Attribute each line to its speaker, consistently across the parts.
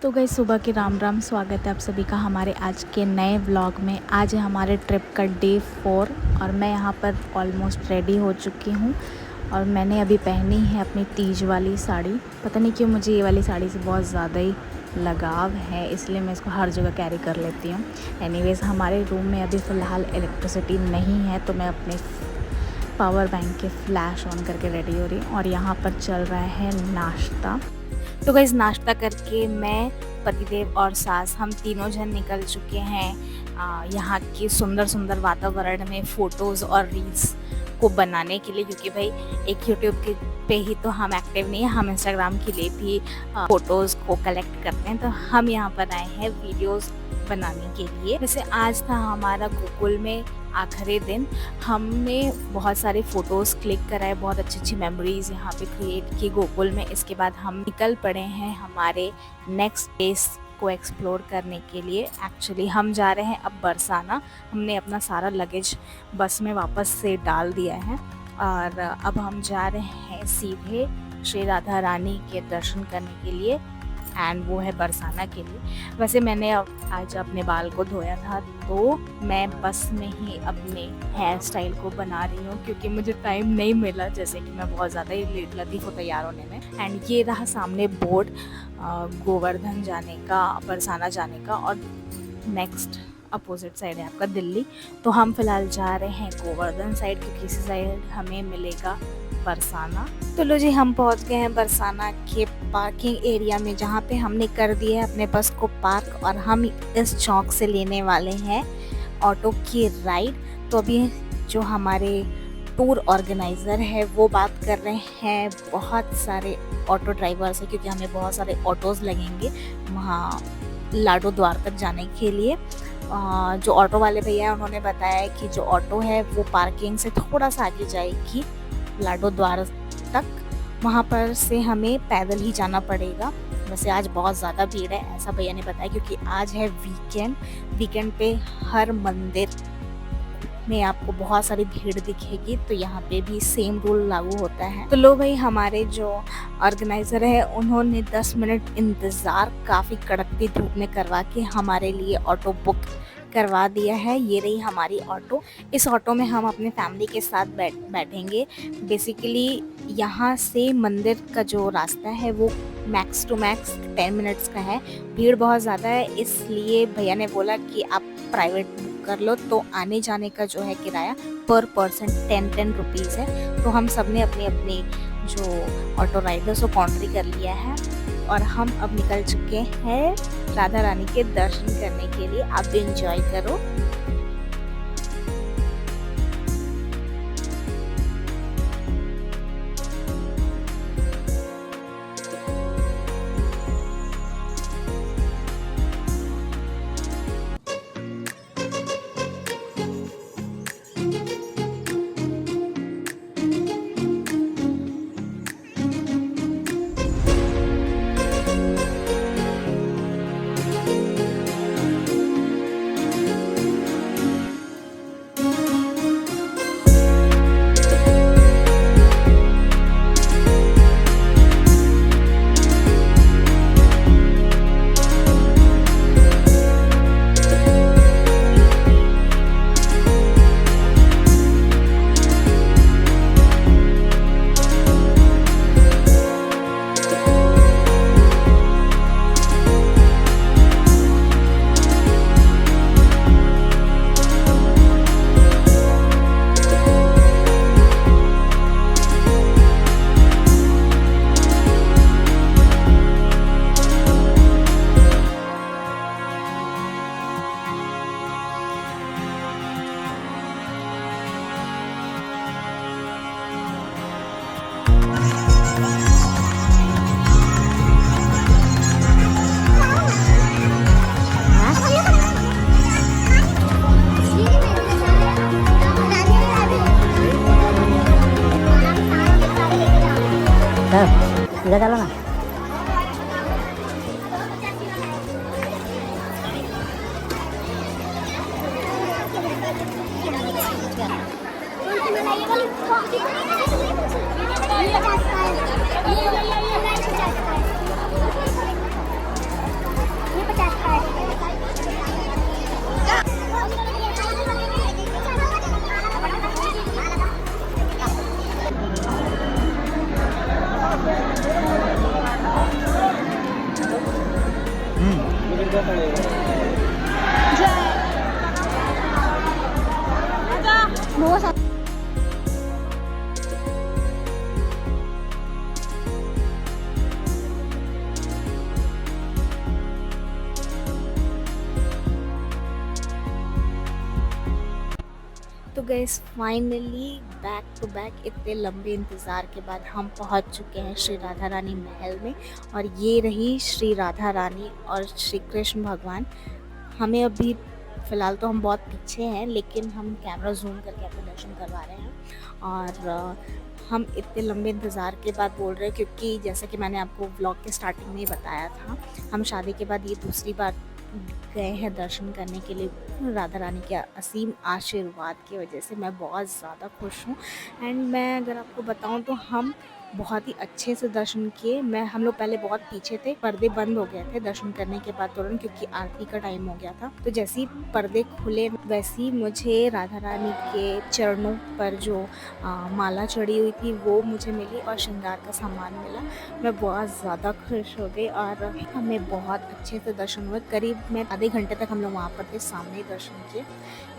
Speaker 1: तो गई सुबह के राम राम, स्वागत है आप सभी का हमारे आज के नए व्लॉग में। आज है हमारे ट्रिप का डे 4 और मैं यहाँ पर ऑलमोस्ट रेडी हो चुकी हूँ और मैंने अभी पहनी है अपनी तीज वाली साड़ी। पता नहीं क्यों मुझे ये वाली साड़ी से बहुत ज़्यादा ही लगाव है, इसलिए मैं इसको हर जगह कैरी कर लेती हूँ। एनीवेज़ हमारे रूम में अभी फ़िलहाल इलेक्ट्रिसिटी नहीं है तो मैं अपने पावर बैंक के फ्लैश ऑन करके रेडी हो रही हूँ और यहाँ पर चल रहा है नाश्ता। तो गाइस नाश्ता करके मैं, पतिदेव और सास हम तीनों जन निकल चुके हैं यहाँ के सुंदर सुंदर वातावरण में फ़ोटोज़ और रील्स को बनाने के लिए, क्योंकि भाई एक यूट्यूब के पे ही तो हम एक्टिव नहीं है, हम इंस्टाग्राम के लिए भी फ़ोटोज़ को कलेक्ट करते हैं। तो हम यहाँ पर आए हैं वीडियोज़ बनाने के लिए। वैसे आज था हमारा गोकुल में आखिरी दिन। हमने बहुत सारे फ़ोटोज़ क्लिक कराए, बहुत अच्छी अच्छी मेमोरीज़ यहाँ पे क्रिएट की गोकुल में। इसके बाद हम निकल पड़े हैं हमारे नेक्स्ट प्लेस को एक्सप्लोर करने के लिए। एक्चुअली हम जा रहे हैं अब बरसाना। हमने अपना सारा लगेज बस में वापस से डाल दिया है और अब हम जा रहे हैं सीधे श्री राधा रानी के दर्शन करने के लिए, एंड वो है बरसाना के लिए। वैसे मैंने आज अपने बाल को धोया था तो मैं बस में ही अपने हेयर स्टाइल को बना रही हूँ, क्योंकि मुझे टाइम नहीं मिला, जैसे कि मैं बहुत ज़्यादा ही लतीफ़ हूँ तैयार होने में। एंड ये रहा सामने बोर्ड गोवर्धन जाने का, बरसाना जाने का, और नेक्स्ट अपोजिट साइड है आपका दिल्ली। तो हम फिलहाल जा रहे हैं गोवर्धन साइड, क्योंकि इसी साइड हमें मिलेगा बरसाना। तो लो जी, हम पहुंच गए हैं बरसाना के पार्किंग एरिया में, जहां पे हमने कर दिया है अपने बस को पार्क और हम इस चौक से लेने वाले हैं ऑटो की राइड। तो अभी जो हमारे टूर ऑर्गेनाइज़र है वो बात कर रहे हैं बहुत सारे ऑटो ड्राइवर्स है, क्योंकि हमें बहुत सारे ऑटोज़ लगेंगे वहाँ लाडो द्वार तक जाने के लिए। जो ऑटो वाले भैया हैं उन्होंने बताया कि जो ऑटो है वो पार्किंग से थोड़ा सा आगे जाएगी लाडो द्वार तक, वहाँ पर से हमें पैदल ही जाना पड़ेगा। वैसे आज बहुत ज़्यादा भीड़ है ऐसा भैया ने बताया, क्योंकि आज है वीकेंड पे हर मंदिर में आपको बहुत सारी भीड़ दिखेगी, तो यहाँ पे भी सेम रूल लागू होता है। तो लो भाई, हमारे जो ऑर्गेनाइज़र है उन्होंने 10 मिनट इंतज़ार काफ़ी कड़कती धूप में करवा के हमारे लिए ऑटो बुक करवा दिया है। ये रही हमारी ऑटो। इस ऑटो में हम अपने फैमिली के साथ बैठेंगे। बेसिकली यहाँ से मंदिर का जो रास्ता है वो मैक्स टू मैक्स 10 मिनट्स का है। भीड़ बहुत ज़्यादा है, इसलिए भैया ने बोला कि आप प्राइवेट बुक कर लो, तो आने जाने का जो है किराया पर पर्सन 10 रुपीज़ है। तो हम सब ने अपनी अपनी जो ऑटो राइडर्स को कॉन्ट्री कर लिया है और हम अब निकल चुके हैं राधा रानी के दर्शन करने के लिए। आप भी एंजॉय करो।
Speaker 2: सीधा चलो ना।
Speaker 1: बहुत तो guys finally back to back इतने लंबे इंतज़ार के बाद हम पहुंच चुके हैं श्री राधा रानी महल में। और ये रही श्री राधा रानी और श्री कृष्ण भगवान। हमें अभी फ़िलहाल तो हम बहुत पीछे हैं, लेकिन हम कैमरा जूम करके अपने दर्शन करवा रहे हैं। और हम इतने लंबे इंतज़ार के बाद बोल रहे हैं क्योंकि जैसे कि मैंने आपको व्लॉग के स्टार्टिंग में ही बताया था, हम शादी के बाद ये दूसरी बार गए हैं दर्शन करने के लिए। राधा रानी के असीम आशीर्वाद की वजह से मैं बहुत ज़्यादा खुश हूँ। एंड मैं अगर आपको बताऊँ तो हम बहुत ही अच्छे से दर्शन किए। हम लोग पहले बहुत पीछे थे, पर्दे बंद हो गए थे दर्शन करने के बाद तुरंत, क्योंकि आरती का टाइम हो गया था। तो जैसे ही पर्दे खुले वैसे ही मुझे राधा रानी के चरणों पर जो माला चढ़ी हुई थी वो मुझे मिली और श्रृंगार का सामान मिला। मैं बहुत ज़्यादा खुश हो गई और हमें बहुत अच्छे से दर्शन हुए। करीब में आधे घंटे तक हम लोग वहाँ पर थे, सामने ही दर्शन किए।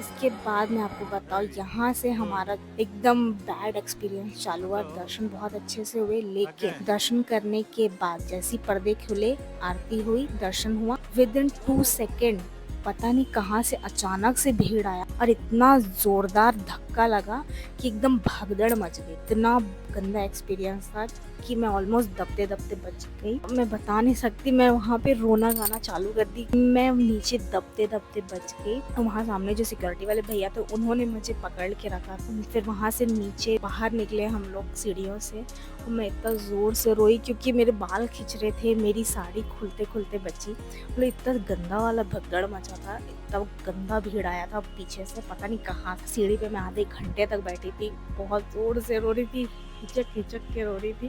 Speaker 1: इसके बाद मैं आपको बताऊँ, यहाँ से हमारा एकदम बैड एक्सपीरियंस चालू हुआ। दर्शन बहुत अच्छे से हुए, लेकिन दर्शन करने के बाद जैसी पर्दे खुले, आरती हुई, दर्शन हुआ, विदिन 2 सेकेंड पता नहीं कहाँ से अचानक से भीड़ आया और इतना जोरदार धक्का लगा कि एकदम भगदड़ मच गई। इतना गंदा एक्सपीरियंस था कि मैं ऑलमोस्ट दबते दबते बच गई। मैं बता नहीं सकती, मैं वहाँ पे रोना गाना चालू कर दी। मैं नीचे दबते दबते बच गई। वहाँ सामने जो सिक्योरिटी वाले भैया थे उन्होंने मुझे पकड़ के रखा। फिर वहाँ से नीचे बाहर निकले हम लोग सीढ़ियों से, और मैं इतना ज़ोर से रोई क्योंकि मेरे बाल खिंच रहे थे, मेरी साड़ी खुलते खुलते बची। मतलब इतना गंदा वाला भगदड़ मचा था, इतना गंदा भीड़ आया था पीछे से, पता नहीं कहाँ। सीढ़ी पे मैं आधे घंटे तक बैठी थी, बहुत ज़ोर से रो रही थी, हिचक के रो रही थी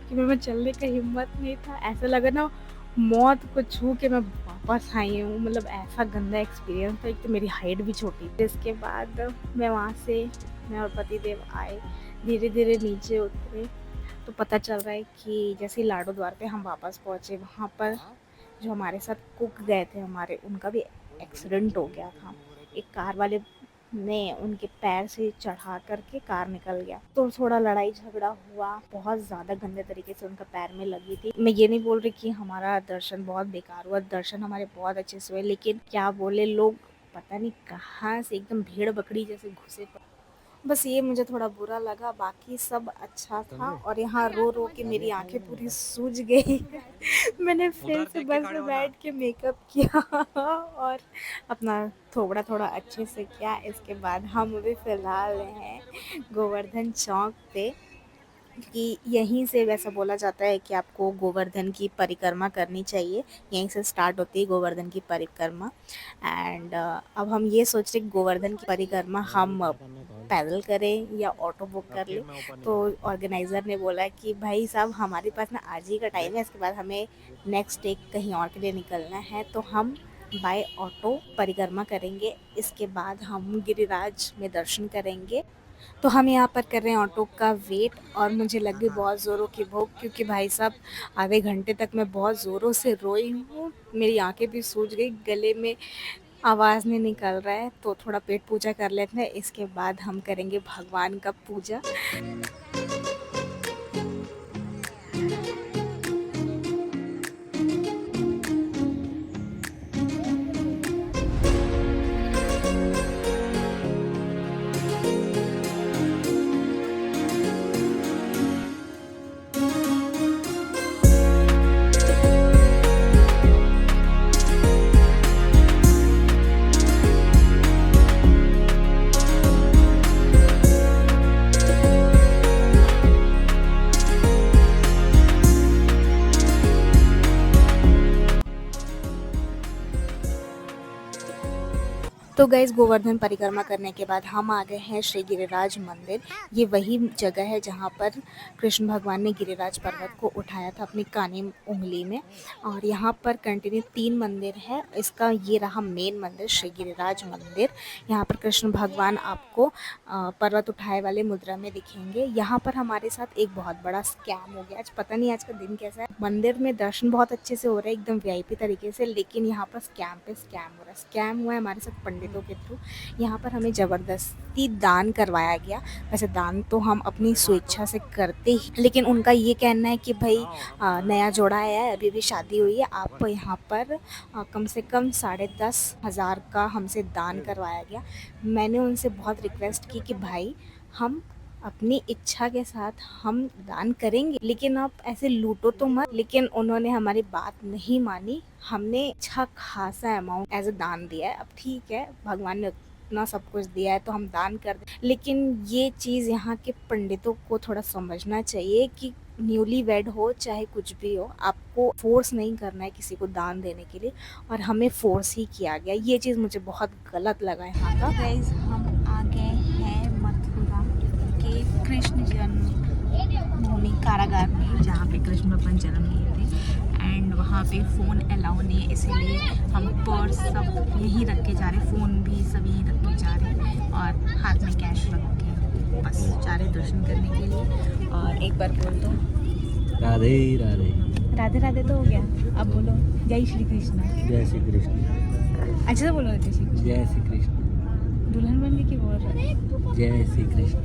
Speaker 1: कि मैं चलने का हिम्मत नहीं था। ऐसा लगा ना मौत को छू के मैं वापस आई हूँ। मतलब ऐसा गंदा एक्सपीरियंस था। एक तो मेरी हाइट भी छोटी थी। इसके बाद मैं वहाँ से, मैं और पतिदेव आए, धीरे धीरे नीचे उतरे तो पता चल रहा है कि जैसे लाडो द्वार पे हम वापस पहुँचे, वहाँ पर जो हमारे साथ कुक गए थे हमारे, उनका भी एक्सीडेंट हो गया था। एक कार वाले ने उनके पैर से चढ़ा करके कार निकल गया, तो थोड़ा लड़ाई झगड़ा हुआ। बहुत ज़्यादा गंदे तरीके से उनका पैर में लगी थी। मैं ये नहीं बोल रही कि हमारा दर्शन बहुत बेकार हुआ, दर्शन हमारे बहुत अच्छे से हुए, लेकिन क्या बोले लोग, पता नहीं कहाँ से एकदम भीड़ बकरी जैसे घुसे। बस ये मुझे थोड़ा बुरा लगा, बाकी सब अच्छा था। और यहाँ रो रो के मेरी आंखें पूरी सूज गई। मैंने फिर से बस में बैठ के मेकअप किया और अपना थोड़ा थोड़ा अच्छे से किया। इसके बाद हम अभी फ़िलहाल हैं गोवर्धन चौक पे, कि यहीं से वैसा बोला जाता है कि आपको गोवर्धन की परिक्रमा करनी चाहिए। यहीं से स्टार्ट होती है गोवर्धन की परिक्रमा। एंड अब हम ये सोच रहे गोवर्धन की परिक्रमा हम पैदल करें या ऑटो बुक कर लें। तो ऑर्गेनाइज़र ने बोला कि भाई साहब हमारे पास ना आज ही का टाइम है, इसके बाद हमें नेक्स्ट डे कहीं और के लिए निकलना है, तो हम बाय ऑटो परिक्रमा करेंगे। इसके बाद हम गिरिराज में दर्शन करेंगे। तो हम यहाँ पर कर रहे हैं ऑटो का वेट। और मुझे लग गई बहुत ज़ोरों की भूख, क्योंकि भाई साहब आधे घंटे तक मैं बहुत ज़ोरों से रोई हूँ। मेरी आंखें भी सूज गई, गले में आवाज़ नहीं निकल रहा है। तो थोड़ा पेट पूजा कर लेते हैं, इसके बाद हम करेंगे भगवान का पूजा।
Speaker 2: तो गाइस गोवर्धन परिक्रमा करने के बाद हम आ गए हैं श्री गिरिराज मंदिर। ये वही जगह है जहाँ पर कृष्ण भगवान ने गिरिराज पर्वत को उठाया था अपनी कानी उंगली में। और यहाँ पर कंटिन्यू 3 मंदिर है। इसका ये रहा मेन मंदिर श्री गिरिराज मंदिर। यहाँ पर कृष्ण भगवान आपको पर्वत उठाए वाले मुद्रा में दिखेंगे। यहाँ पर हमारे साथ एक बहुत बड़ा स्कैम हो गया। आज पता नहीं आज का दिन कैसा है। मंदिर में दर्शन बहुत अच्छे से हो रहे हैं एकदम वीआईपी तरीके से, लेकिन यहाँ पर स्कैम पे स्कैम हो रहा है। स्कैम हुआ है हमारे साथ पंडितों के थ्रू। यहाँ पर हमें ज़बरदस्ती दान करवाया गया। वैसे दान तो हम अपनी स्वेच्छा से करते ही, लेकिन उनका ये कहना है कि भाई नया जोड़ा आया है, अभी भी शादी हुई है, आप यहाँ पर कम से कम 10,500 का हमसे दान करवाया गया। मैंने उनसे बहुत रिक्वेस्ट की कि भाई हम अपनी इच्छा के साथ हम दान करेंगे, लेकिन आप ऐसे लूटो तो मत। लेकिन उन्होंने हमारी बात नहीं मानी। हमने अच्छा खासा अमाउंट एज अ दान दिया है। अब ठीक है, भगवान ने इतना सब कुछ दिया है तो हम दान कर दें, लेकिन ये चीज़ यहाँ के पंडितों को थोड़ा समझना चाहिए कि न्यूली वेड हो चाहे कुछ भी हो, आपको फोर्स नहीं करना है किसी को दान देने के लिए, और हमें फोर्स ही किया गया। ये चीज़ मुझे बहुत गलत लगा यहाँ का। गाइस हम आ गए हैं मथुरा के कृष्ण जन्मभूमि कारागार में, जहाँ पे कृष्ण भगवान जन्म लिए थे। एंड वहाँ पे फ़ोन अलाउ नहीं है, इसीलिए हम पर्स सब यहीं रख के जा रहे हैं, फ़ोन भी सब यहीं रख के जा रहे हैं, और हाथ में कैश रख के बस जा रहे दर्शन करने के लिए। और एक बार बोल दो
Speaker 3: राधे राधे।
Speaker 2: राधे राधे तो हो गया, अब बोलो जय श्री कृष्ण।
Speaker 3: जय श्री कृष्ण।
Speaker 2: अच्छे से बोलो जय श्री कृष्ण।
Speaker 3: जय श्री कृष्ण।
Speaker 2: दुल्हन बन के क्यों बोल रहे हैं?
Speaker 3: जय श्री कृष्ण।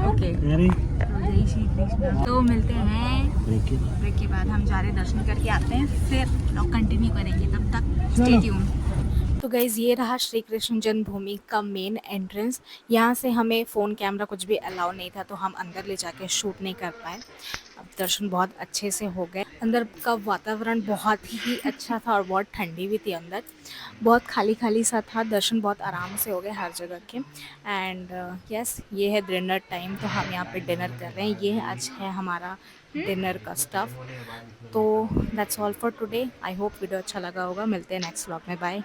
Speaker 2: ओके,
Speaker 3: अरे
Speaker 2: तो जय श्री कृष्ण। तो मिलते हैं ब्रेक के बाद। हम जा रहे दर्शन करके आते हैं, फिर लोग कंटिन्यू करेंगे, तब तक स्टे ट्यून। तो गाइज़ ये रहा श्री कृष्ण जन्मभूमि का मेन एंट्रेंस। यहाँ से हमें फ़ोन कैमरा कुछ भी अलाउ नहीं था, तो हम अंदर ले जाके शूट नहीं कर पाए। अब दर्शन बहुत अच्छे से हो गए। अंदर का वातावरण बहुत ही अच्छा था और बहुत ठंडी भी थी अंदर। बहुत खाली खाली सा था। दर्शन बहुत आराम से हो गए हर जगह के। एंड यस, ये है डिनर टाइम, तो हम यहाँ पे डिनर कर रहे हैं। ये आज है हमारा डिनर का स्टफ़। तो that's all for today. I hope video अच्छा लगा होगा। मिलते हैं नेक्स्ट व्लॉग में। बाय।